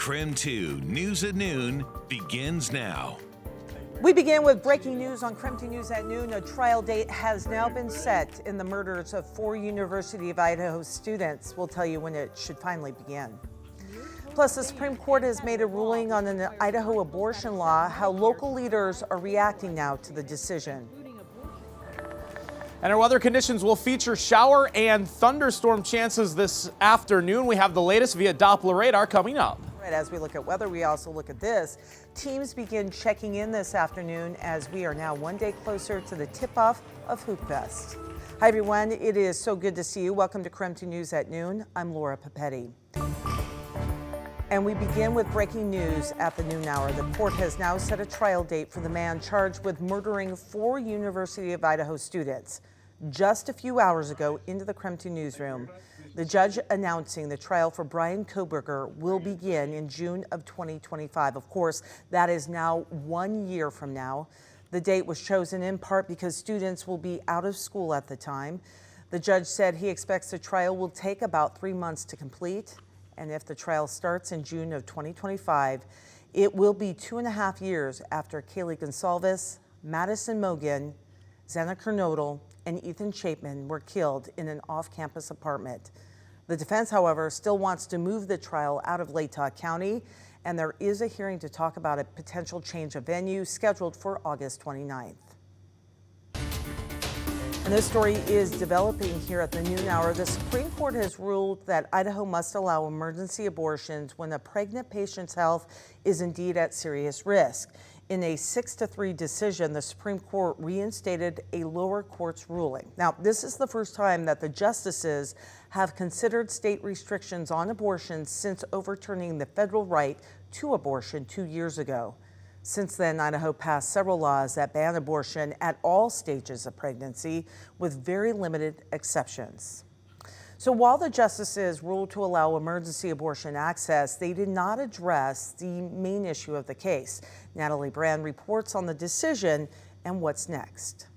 KREM 2 News at Noon begins now. We begin with breaking news on KREM 2 News at Noon. A trial date has now been set in the murders of 4 University of Idaho students. We'll tell you when it should finally begin. Plus, the Supreme Court has made a ruling on an Idaho abortion law, how local leaders are reacting now to the decision. And our weather conditions will feature shower and thunderstorm chances this afternoon. We have the latest via Doppler radar coming up. Right, as we look at weather, we also look at this. Teams begin checking in this afternoon as we are now one day closer to the tip-off of Hoop Fest. Hi, everyone. It is so good to see you. Welcome to KREM 2 News at Noon. I'm Laura Papetti. And we begin with breaking news at the noon hour. The court has now set a trial date for the man charged with murdering 4 University of Idaho students. Just a few hours ago, into the KREM 2 newsroom, the judge announcing the trial for Brian Coburger will begin in June of 2025. Of course, that is now 1 year from now. The date was chosen in part because students will be out of school at the time. The judge said he expects the trial will take about 3 months to complete. And if the trial starts in June of 2025, it will be 2.5 years after Kaylee Gonsalves, Madison Mogan, Xana Kernodle, and Ethan Chapman were killed in an off-campus apartment. The defense, however, still wants to move the trial out of Latah County, and there is a hearing to talk about a potential change of venue scheduled for August 29th. And this story is developing here at the noon hour. The Supreme Court has ruled that Idaho must allow emergency abortions when a pregnant patient's health is indeed at serious risk. In a 6-3 decision, the Supreme Court reinstated a lower court's ruling. Now, this is the first time that the justices have considered state restrictions on abortion since overturning the federal right to abortion 2 years ago. Since then, Idaho passed several laws that ban abortion at all stages of pregnancy, with very limited exceptions. So while the justices ruled to allow emergency abortion access, they did not address the main issue of the case. Natalie Brand reports on the decision and what's next.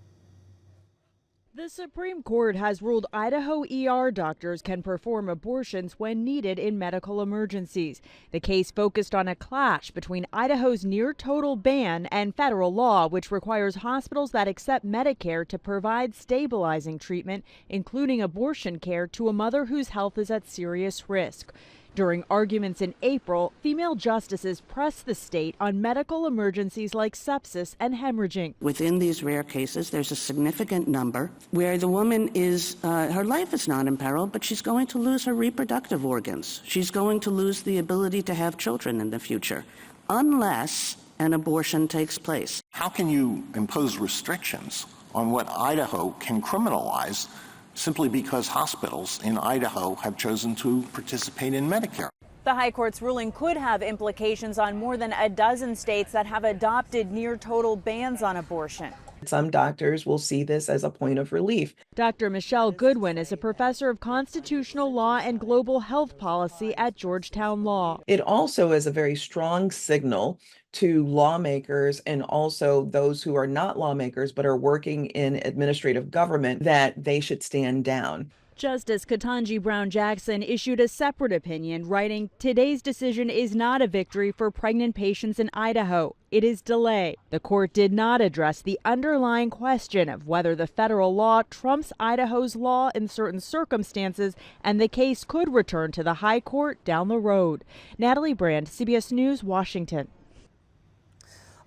The Supreme Court has ruled Idaho ER doctors can perform abortions when needed in medical emergencies. The case focused on a clash between Idaho's near-total ban and federal law, which requires hospitals that accept Medicare to provide stabilizing treatment, including abortion care, to a mother whose health is at serious risk. During arguments in April, female justices pressed the state on medical emergencies like sepsis and hemorrhaging. Within these rare cases, there's a significant number where the woman is, her life is not in peril, but she's going to lose her reproductive organs. She's going to lose the ability to have children in the future, unless an abortion takes place. How can you impose restrictions on what Idaho can criminalize simply because hospitals in Idaho have chosen to participate in Medicare? The High Court's ruling could have implications on more than a dozen states that have adopted near-total bans on abortion. Some doctors will see this as a point of relief. Dr. Michelle Goodwin is a professor of constitutional law and global health policy at Georgetown Law. It also is a very strong signal to lawmakers and also those who are not lawmakers but are working in administrative government that they should stand down. Justice Ketanji Brown Jackson issued a separate opinion, writing, "Today's decision is not a victory for pregnant patients in Idaho. It is delay." The court did not address the underlying question of whether the federal law trumps Idaho's law in certain circumstances, and the case could return to the High Court down the road. Natalie Brand, CBS News, Washington.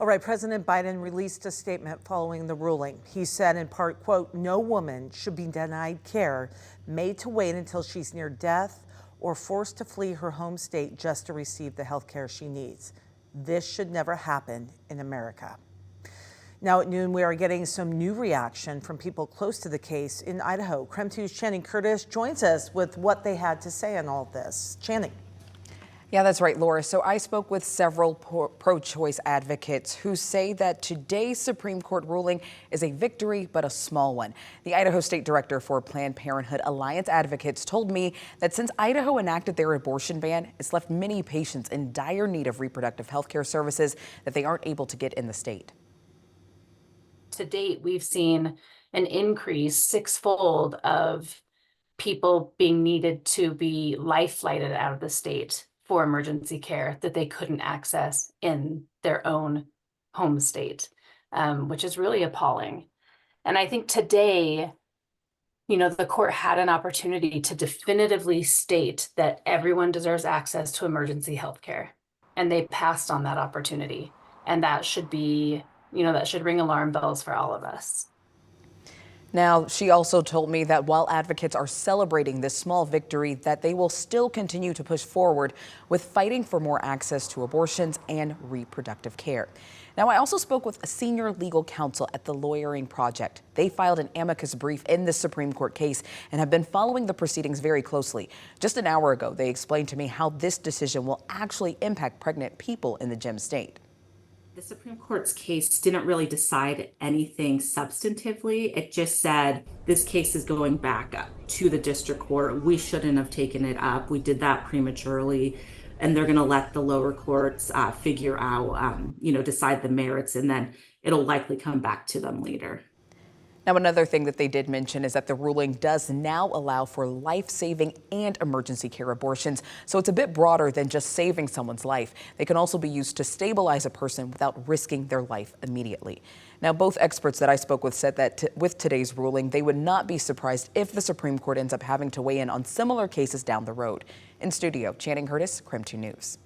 All right, President Biden released a statement following the ruling. He said in part, quote, "No woman should be denied care, made to wait until she's near death, or forced to flee her home state just to receive the health care she needs. This should never happen in America." Now at noon, we are getting some new reaction from people close to the case in Idaho. KREM 2's Channing Curtis joins us with what they had to say on all this. Channing. Yeah, that's right, Laura. So I spoke with several pro-choice advocates who say that today's Supreme Court ruling is a victory, but a small one. The Idaho State Director for Planned Parenthood Alliance Advocates told me that since Idaho enacted their abortion ban, it's left many patients in dire need of reproductive health care services that they aren't able to get in the state. To date, we've seen an increase sixfold of people being needed to be life flighted out of the state for emergency care that they couldn't access in their own home state, which is really appalling. And I think today, the court had an opportunity to definitively state that everyone deserves access to emergency health care. And they passed on that opportunity. And that should be, that should ring alarm bells for all of us. Now, she also told me that while advocates are celebrating this small victory, that they will still continue to push forward with fighting for more access to abortions and reproductive care. Now, I also spoke with a senior legal counsel at the Lawyering Project. They filed an amicus brief in this Supreme Court case and have been following the proceedings very closely. Just an hour ago, they explained to me how this decision will actually impact pregnant people in the Gem State. The Supreme Court's case didn't really decide anything substantively. It just said this case is going back up to the district court. We shouldn't have taken it up. We did that prematurely, and they're going to let the lower courts figure out, decide the merits, and then it'll likely come back to them later. Now, another thing that they did mention is that the ruling does now allow for life-saving and emergency care abortions. So it's a bit broader than just saving someone's life. They can also be used to stabilize a person without risking their life immediately. Now, both experts that I spoke with said that with today's ruling, they would not be surprised if the Supreme Court ends up having to weigh in on similar cases down the road. In studio, Channing Curtis, KREM 2 News.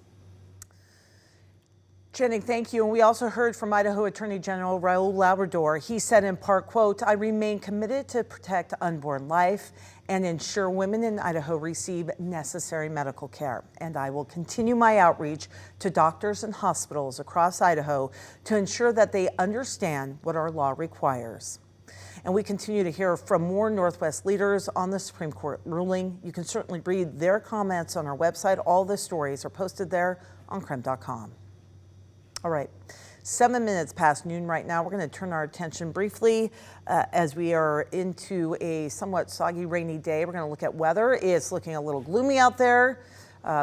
Channing, thank you. And we also heard from Idaho Attorney General Raul Labrador. He said in part, quote, "I remain committed to protect unborn life and ensure women in Idaho receive necessary medical care. And I will continue my outreach to doctors and hospitals across Idaho to ensure that they understand what our law requires." And we continue to hear from more Northwest leaders on the Supreme Court ruling. You can certainly read their comments on our website. All the stories are posted there on KREM.com. All right, 7 minutes past noon right now. We're going to turn our attention briefly as we are into a somewhat soggy, rainy day. We're going to look at weather. It's looking a little gloomy out there.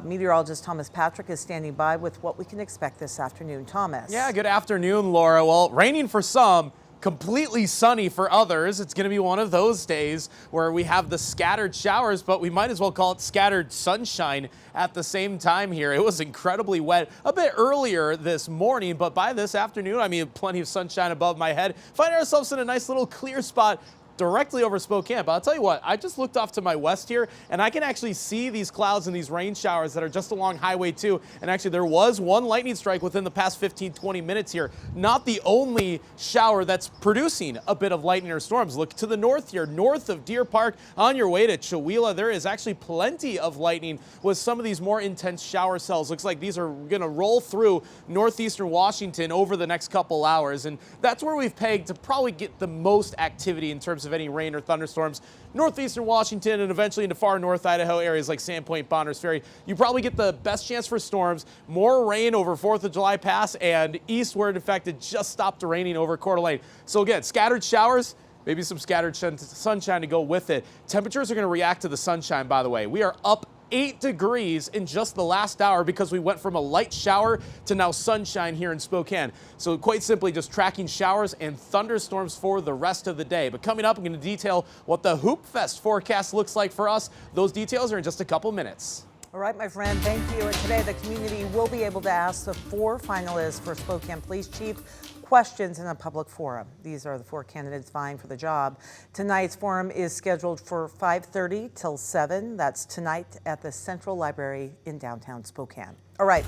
Meteorologist Thomas Patrick is standing by with what we can expect this afternoon. Thomas. Yeah, good afternoon, Laura. Well, raining for some, completely sunny for others. It's going to be one of those days where we have the scattered showers, but we might as well call it scattered sunshine at the same time here. It was incredibly wet a bit earlier this morning, but by this afternoon, plenty of sunshine above my head. Find ourselves in a nice little clear spot directly over Spokane. But I'll tell you what, I just looked off to my west here and I can actually see these clouds and these rain showers that are just along Highway 2. And actually there was one lightning strike within the past 15-20 minutes here. Not the only shower that's producing a bit of lightning or storms. Look to the north here, north of Deer Park on your way to Chewelah. There is actually plenty of lightning with some of these more intense shower cells. Looks like these are going to roll through northeastern Washington over the next couple hours. And that's where we've pegged to probably get the most activity in terms of any rain or thunderstorms. Northeastern Washington and eventually into far north Idaho areas like Sandpoint, Bonners Ferry. You probably get the best chance for storms, more rain over 4th of July Pass and eastward. In fact, it just stopped raining over Coeur d'Alene. So again, scattered showers, maybe some scattered sunshine to go with it. Temperatures are going to react to the sunshine, by the way. We are up 8 degrees in just the last hour because we went from a light shower to now sunshine here in Spokane. So quite simply just tracking showers and thunderstorms for the rest of the day. But coming up, I'm going to detail what the Hoop Fest forecast looks like for us. Those details are in just a couple minutes. All right, my friend, thank you. And today the community will be able to ask the 4 finalists for Spokane Police Chief questions in a public forum. These are the 4 candidates vying for the job. Tonight's forum is scheduled for 5:30 till 7. That's tonight at the Central Library in downtown Spokane. All right,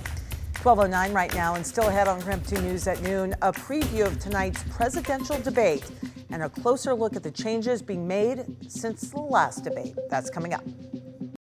12:09 right now, and still ahead on KREM 2 News at noon, a preview of tonight's presidential debate and a closer look at the changes being made since the last debate. That's coming up.